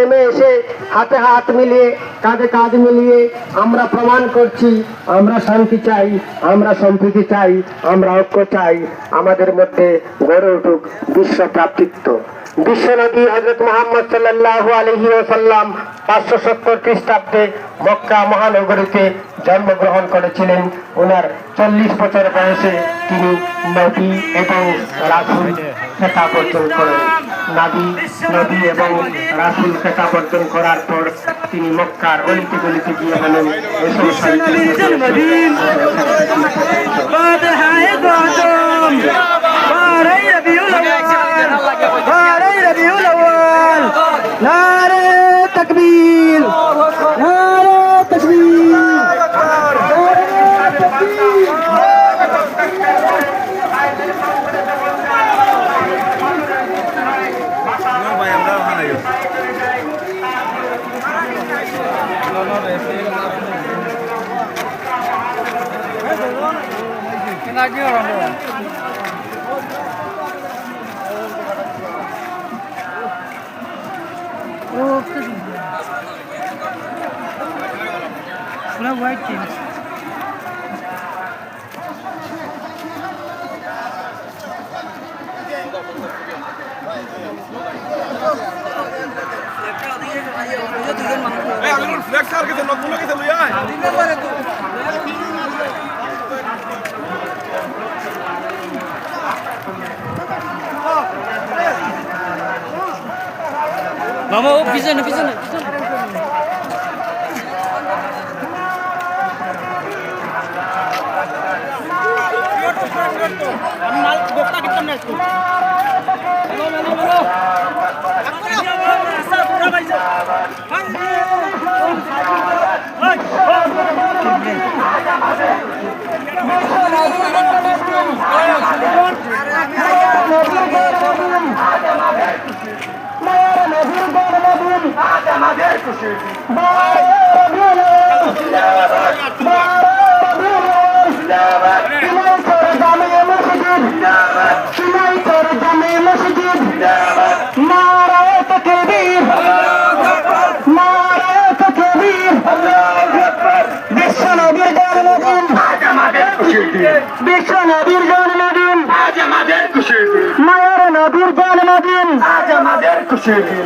নেমে এসে হাতে হাত মিলিয়ে কাঁধে কাঁধ মিলিয়ে আমরা প্রমাণ করছি আমরা শান্তি চাই, আমরা সম্প্রীতি চাই, আমরা ঐক্য চাই। আমাদের মধ্যে গড়ে উঠুক বিশ্ব ভ্রাতৃত্ব। বিশ্বনবী হযরত মুহাম্মদ সাল্লাল্লাহু আলাইহি ওয়াসাল্লাম 570 খ্রিস্টাব্দে মক্কা মহানগরীতে জন্মগ্রহণ করেছিলেন। ওনার 40 বছর বয়সে তিনি নবী এবং রাসূল খেতাব অর্জন করেন। নবী এবং রাসূল খেতাব অর্জন করার পর তিনি মক্কার অলিতে গলিতে গিয়ে বলেন এসব শান্তি নারে তাকবীর, নারে তাকবীর, নারে তাকবীর। पूरा व्हाइट टीम फ्लेक्स करके तो लोग बोलो कि चलो यार मामा वो पीछे ना पीछे ना माल गोपता कितना मैच को हेलो हेलो हेलो पूरा भाई বিশ্বনবীর জন্মদিন আজ আমাদের খুশির দিন, মায়ের নবীর জন্মদিন আজ আমাদের খুশির দিন।